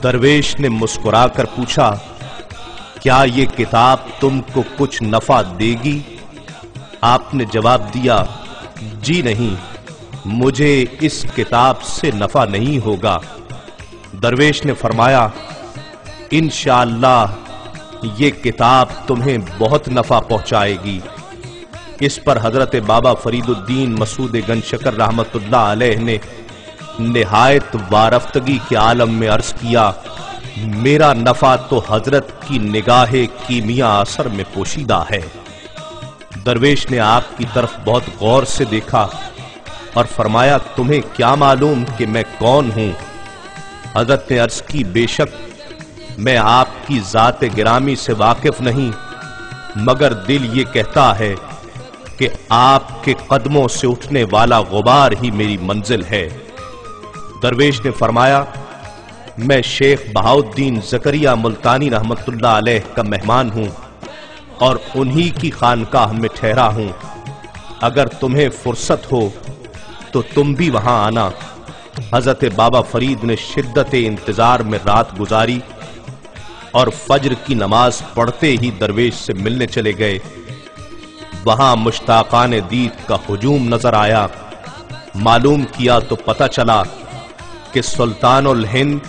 दरवेश ने मुस्कुरा कर पूछा, क्या ये किताब तुमको कुछ नफा देगी? आपने जवाब दिया, जी नहीं, मुझे इस किताब से नफा नहीं होगा। दरवेश ने फरमाया, इंशाअल्लाह ये किताब तुम्हें बहुत नफा पहुंचाएगी। इस पर हजरत बाबा फरीदुद्दीन मसूद गंजशकर रहमतुल्लाह अलैह ने निहायत वारफ्तगी के आलम में अर्ज किया, मेरा नफा तो हजरत की निगाहे कीमिया असर में पोशीदा है। दरवेश ने आपकी तरफ बहुत गौर से देखा और फरमाया, तुम्हें क्या मालूम कि मैं कौन हूं? हजरत ने अर्ज की, बेशक मैं आपकी जात गिरामी से वाकिफ नहीं, मगर दिल ये कहता है कि आपके कदमों से उठने वाला गुबार ही मेरी मंजिल है। दरवेश ने फरमाया, मैं शेख बहाउद्दीन ज़करिया मुल्तानी रहमतुल्लाह अलैह का मेहमान हूं और उन्हीं की खानकाह में ठहरा हूं। अगर तुम्हें फुर्सत हो तो तुम भी वहां आना। हजरत बाबा फरीद ने शिद्दत इंतजार में रात गुजारी और फज्र की नमाज पढ़ते ही दरवेश से मिलने चले गए। वहां मुश्ताकान दीद का हुजूम नजर आया। मालूम किया तो पता चला कि सुल्तानुल हिंद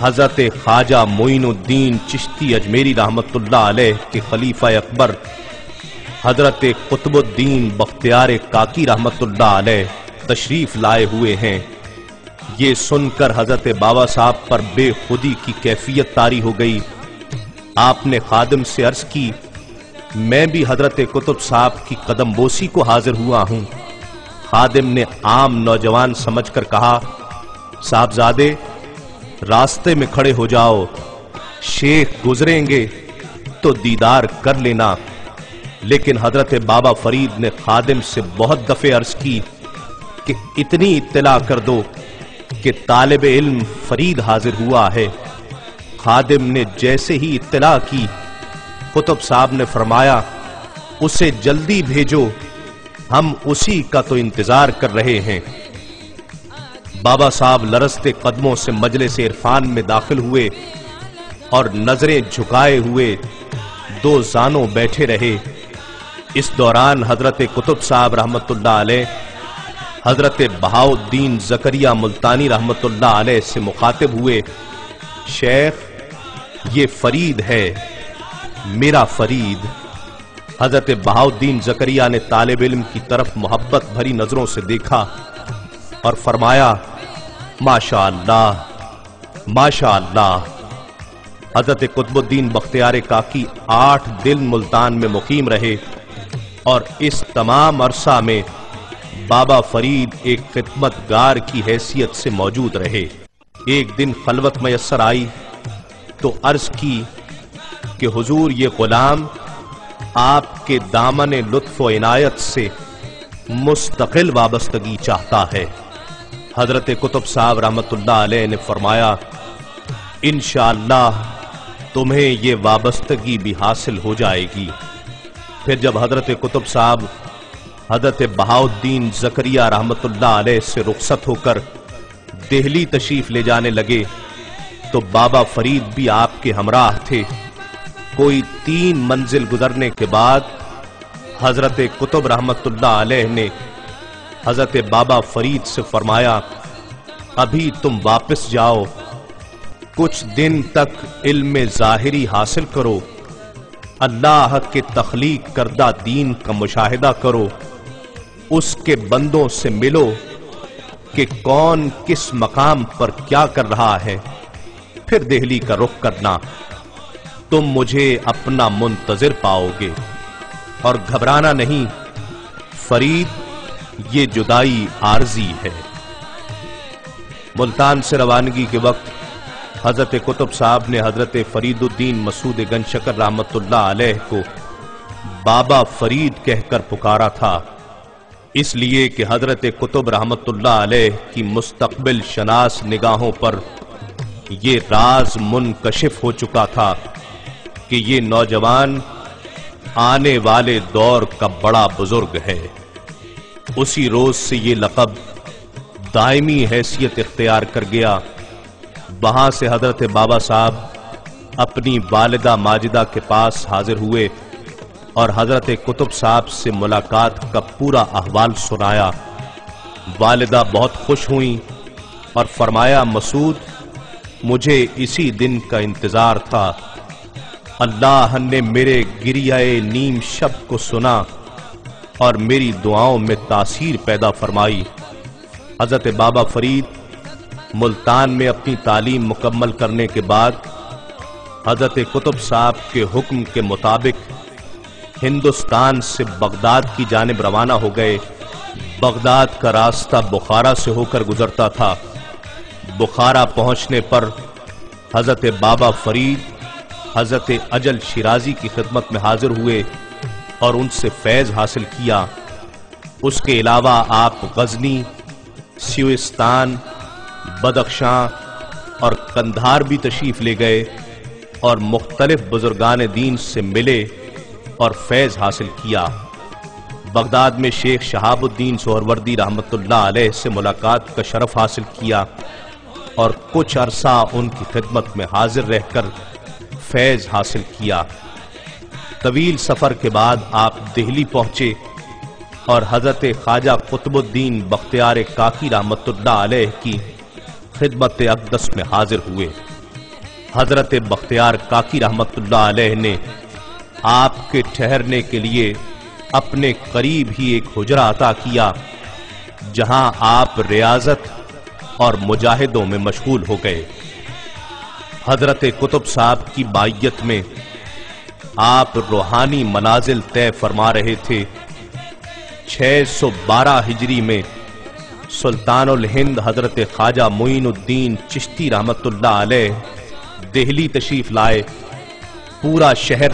हजरत ख्वाजा मोइनुद्दीन चिश्ती अजमेरी रहमतुल्लाह अलैह के खलीफा अकबर हजरत कुतुबुद्दीन बख्तियार काकी रहमतुल्लाह अलैह तशरीफ लाए हुए हैं। ये सुनकर हजरत बाबा साहब पर बेखुदी की कैफियत तारी हो गई। आपने खादिम से अर्ज की, मैं भी हजरत कुतुब साहब की कदम बोसी को हाजिर हुआ हूं। खादिम ने आम नौजवान समझकर कहा, साहबजादे रास्ते में खड़े हो जाओ, शेख गुजरेंगे तो दीदार कर लेना। लेकिन हजरत बाबा फरीद ने खादिम से बहुत दफे अर्ज की कि इतनी इत्तला कर दो कि तालिब इल्म फरीद हाजिर हुआ है। खादिम ने जैसे ही इत्तला की, कुतुब साहब ने फरमाया, उसे जल्दी भेजो, हम उसी का तो इंतजार कर रहे हैं। बाबा साहब लरसते कदमों से मजलिस इरफान में दाखिल हुए और नजरें झुकाए हुए दो जानों बैठे रहे। इस दौरान हजरत कुतुब साहब रहमतुल्लाह अलैह हजरत बहाउद्दीन ज़करिया मुल्तानी रहमतुल्लाह अलैह से मुखातिब हुए, शेख ये फरीद है, मेरा फरीद। हजरत बहाउद्दीन ज़करिया ने तालिब इल्म की तरफ मोहब्बत भरी नजरों से देखा और फरमाया, माशाअल्लाह माशाअल्लाह। हजरत कुतुबुद्दीन बख्तियार काकी 8 दिन मुल्तान में मुकीम रहे और इस तमाम अरसा में बाबा फरीद एक खिदमतगार की हैसियत से मौजूद रहे। एक दिन खलवत मयस्सर आई तो अर्ज की कि हुजूर ये गुलाम आपके दामन लुत्फ व इनायत से मुस्तकिल वाबस्तगी चाहता है। हजरत कुतुब साहब रहमतुल्लाह अलैह ने फरमाया, इंशाअल्लाह तुम्हें ये वाबस्तगी भी हासिल हो जाएगी। फिर जब हजरत कुतुब साहब हजरत बहाउद्दीन ज़करिया रहमतुल्लाह अलैह से रुखसत होकर दिल्ली तशरीफ ले जाने लगे तो बाबा फरीद भी आपके हमराह थे। कोई 3 मंजिल गुजरने के बाद हजरत कुतुब रहमतुल्लाह अलैह ने हजरत बाबा फरीद से फरमाया, अभी तुम वापस जाओ, कुछ दिन तक इल्म ज़ाहिरी हासिल करो, अल्लाह के तख्लीक करदा दीन का मुशाहिदा करो, उसके बंदों से मिलो कि कौन किस मकाम पर क्या कर रहा है, फिर दिल्ली का रुख करना। तुम मुझे अपना मुंतजिर पाओगे और घबराना नहीं, फरीद ये जुदाई आरजी है। मुल्तान से रवानगी के वक्त हजरत कुतुब साहब ने हजरत फरीदुद्दीन मसूद गंजशकर रहमतुल्लाह अलैह को बाबा फरीद कहकर पुकारा था, इसलिए कि हजरत कुतुब रहमतुल्लाह अलैह की मुस्तकबिल शनास निगाहों पर ये राज मुनकशिफ हो चुका था कि ये नौजवान आने वाले दौर का बड़ा बुजुर्ग है। उसी रोज से ये लक़ब दायमी हैसियत इख्तियार कर गया। وہاں سے حضرت بابا صاحب اپنی والدہ ماجدہ کے پاس حاضر ہوئے اور حضرت قطب صاحب سے ملاقات کا پورا احوال سنایا۔ والدہ بہت خوش ہوئیں اور فرمایا، مسعود، مجھے اسی دن کا انتظار تھا۔ اللہ نے میرے گریہ نیم شب کو سنا اور میری دعاؤں میں تاثیر پیدا فرمائی۔ حضرت بابا فرید ملتان میں اپنی تعلیم مکمل کرنے کے بعد حضرت قطب صاحب کے حکم کے مطابق ہندوستان سے بغداد کی جانب روانہ ہو گئے۔ بغداد کا راستہ بخارا سے ہو کر گزرتا تھا۔ بخارا پہنچنے پر حضرت بابا فرید حضرت اجل شیرازی کی خدمت میں حاضر ہوئے اور ان سے فیض حاصل کیا۔ اس کے علاوہ آپ غزنی، سیوستان، بدخشاں اور قندھار بھی تشریف لے گئے اور مختلف بزرگان دین سے ملے اور فیض حاصل کیا۔ بغداد میں شیخ شہاب الدین سہروردی رحمت اللہ علیہ سے ملاقات کا شرف حاصل کیا اور کچھ عرصہ ان کی خدمت میں حاضر رہ کر فیض حاصل کیا۔ طویل سفر کے بعد آپ دہلی پہنچے اور حضرت خواجہ قطب الدین بختیار کاکی رحمت اللہ علیہ کی خدمت اقدس میں حاضر ہوئے۔ حضرت بختیار کاکی رحمت اللہ علیہ نے آپ کے ٹھہرنے کے لیے اپنے قریب ہی ایک حجرہ عطا کیا، جہاں آپ ریاضت اور مجاہدوں میں مشغول ہو گئے۔ حضرت قطب صاحب کی بائیت میں آپ روحانی منازل طے فرما رہے تھے۔ 612 ہجری میں سلطان الہند حضرت خواجہ معین الدین چشتی رحمت اللہ علیہ دہلی تشریف لائے۔ پورا شہر،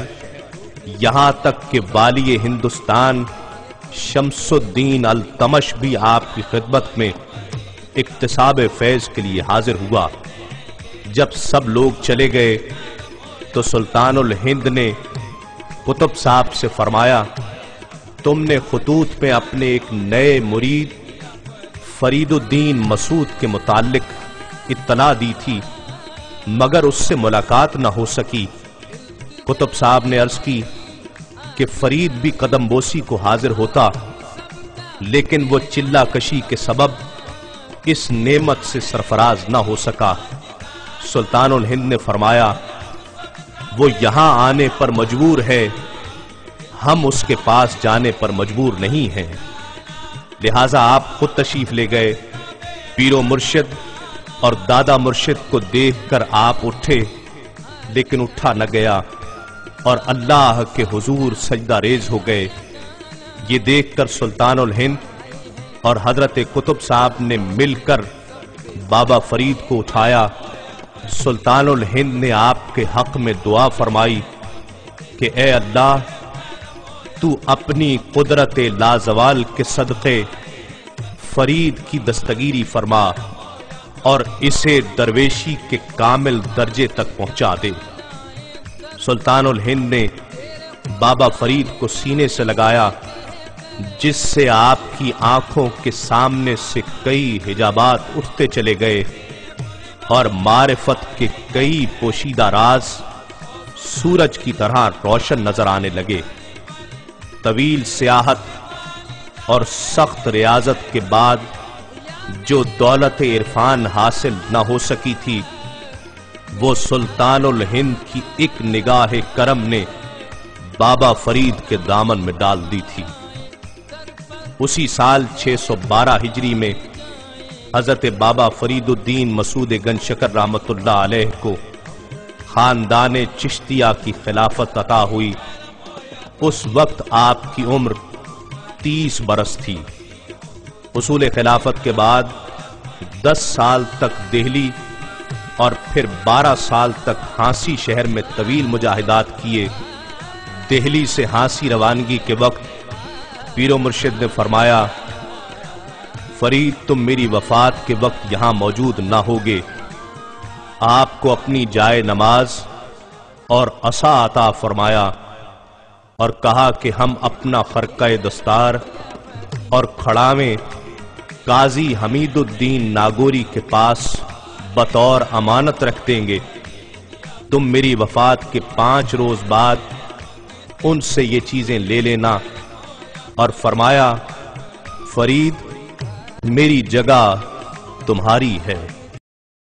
یہاں تک کہ والی ہندوستان شمس الدین التمش بھی آپ کی خدمت میں اکتساب فیض کے لیے حاضر ہوا۔ جب سب لوگ چلے گئے تو سلطان الہند نے قطب صاحب سے فرمایا، تم نے خطوط میں اپنے ایک نئے مرید فرید الدین مسعود کے متعلق اطلاع دی تھی، مگر اس سے ملاقات نہ ہو سکی۔ قطب صاحب نے عرض کی کہ فرید بھی قدم بوسی کو حاضر ہوتا، لیکن وہ چلہ کشی کے سبب اس نعمت سے سرفراز نہ ہو سکا۔ سلطان الہند نے فرمایا، وہ یہاں آنے پر مجبور ہے، ہم اس کے پاس جانے پر مجبور نہیں ہیں، لہذا آپ خود تشریف لے گئے۔ پیر و مرشد اور دادا مرشد کو دیکھ کر آپ اٹھے، لیکن اٹھا نہ گیا اور اللہ کے حضور سجدہ ریز ہو گئے۔ یہ دیکھ کر سلطان الہند اور حضرت قطب صاحب نے مل کر بابا فرید کو اٹھایا۔ سلطان الہند نے آپ کے حق میں دعا فرمائی کہ اے اللہ، تو اپنی قدرت لازوال کے صدقے فرید کی دستگیری فرما اور اسے درویشی کے کامل درجے تک پہنچا دے۔ سلطان الہند نے بابا فرید کو سینے سے لگایا، جس سے آپ کی آنکھوں کے سامنے سے کئی حجابات اٹھتے چلے گئے اور معرفت کے کئی پوشیدہ راز سورج کی طرح روشن نظر آنے لگے۔ طویل سیاحت اور سخت ریاضت کے بعد جو دولت عرفان حاصل نہ ہو سکی تھی، وہ سلطان الہند کی ایک نگاہ کرم نے بابا فرید کے دامن میں ڈال دی تھی۔ اسی سال 612 ہجری میں حضرت بابا فرید الدین مسعود گنج شکر رحمت اللہ علیہ کو خاندان چشتیہ کی خلافت عطا ہوئی۔ اس وقت آپ کی عمر 30 برس تھی۔ حصول خلافت کے بعد 10 سال تک دہلی اور پھر 12 سال تک ہانسی شہر میں طویل مجاہدات کیے۔ دہلی سے ہانسی روانگی کے وقت پیر و مرشد نے فرمایا، فرید تم میری وفات کے وقت یہاں موجود نہ ہوگے، آپ کو اپنی جائے نماز اور عصا عطا فرمایا اور کہا کہ ہم اپنا خرقہ دستار اور کھڑاویں قاضی حمید الدین ناگوری کے پاس بطور امانت رکھ دیں گے۔ تم میری وفات کے 5 روز بعد ان سے یہ چیزیں لے لینا۔ اور فرمایا فرید میری جگہ تمہاری ہے۔